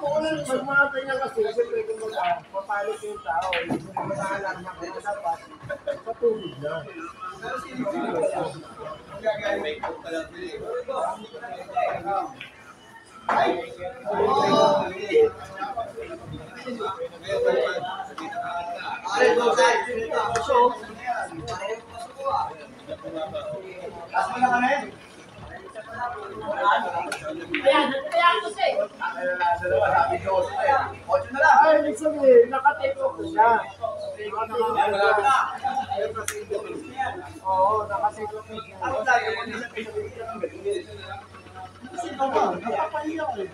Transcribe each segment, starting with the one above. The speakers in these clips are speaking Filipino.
Pag mga ganyan kasi, siyempre kung mapalit yung tao, yung mag-aalarma ka na dapat, patulog na. Ay, ibig sabihin, naka-take off na siya. Oo, naka-take off na siya. Sino ba? Nakapahiyak eh.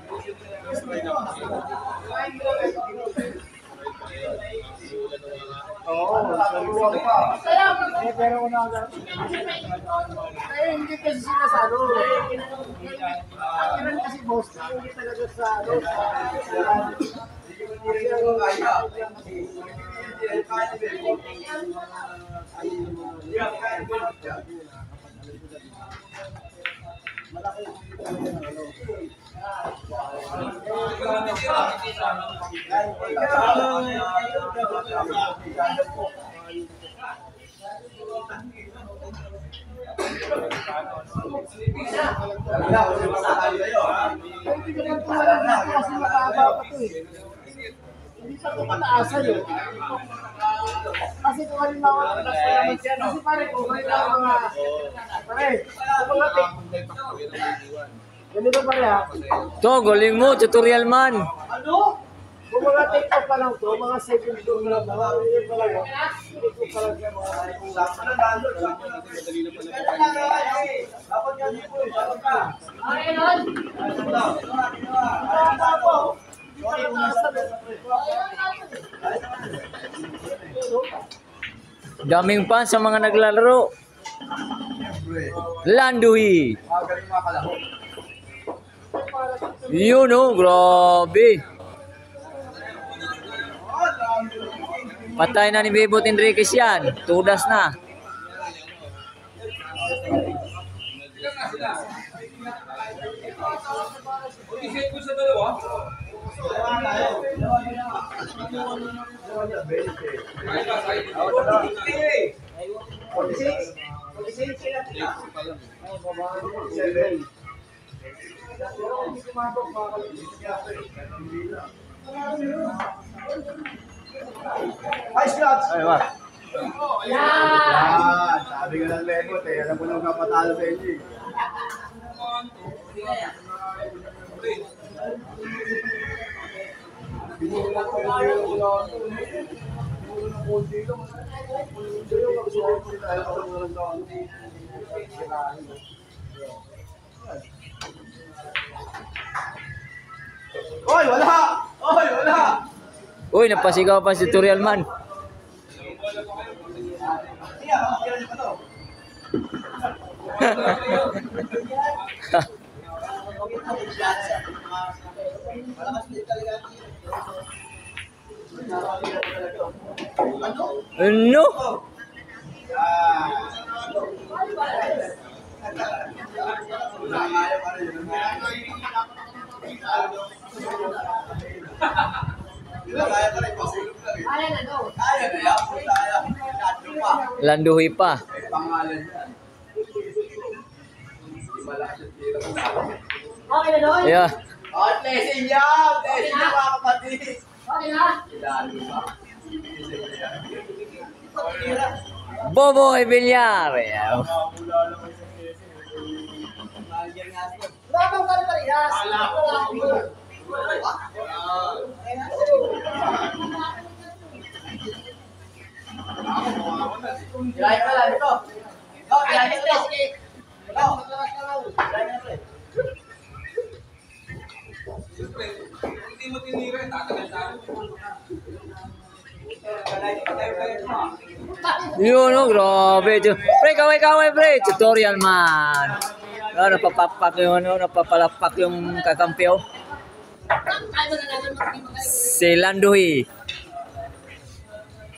Oo, pero kung eh, hindi kasi sinasalo. Ang ilan kasi boss, hindi talaga sa hindi pa ito mataasan eh. Kasi kung halimbawa kasi pare kung halimbawa mga pare, kung mga ganito pare ha. To, galing mo, tutorial man. Ano? Kung mga TikTok pa lang to, mga second tour na lang, mga video pa lang, TikTok pa lang siya mga Daming fans sa mga naglalaro. Landuhi. Yun oh, grabe. Patay na ni Bebot Enriquez yan. Tudas na. Ay, slots! Ay, wag. Yan! Sabi ka ng Lebot eh. Alam mo nang kapatalo sa inyo eh. Binulang ko lang yung ulan. Binulang ng konti lang. Hindi yung magsulit ko tayo sa ulan doon. Oy, wala! Oy, wala! Uy, napasigaw pa si tutorial man. Ano? Landuhi pa. Okay na doon? Yeah. Oh, blessing yan! Blessing yan mga kapatid! Okay na? Boboy Villar. Yeah. Babang ka na parehas. Kirahin ka lang ito. Oh, kirahin ka lang. Oh, kirahin ka lang. Hindi mo tinira, tatagal tayo. Yun oh, grabe. Pre, kaway-kaway pre. Tutorial man. Oh, napapapak yung ano, napapalapak yung kakampi oh. Si Landuhi.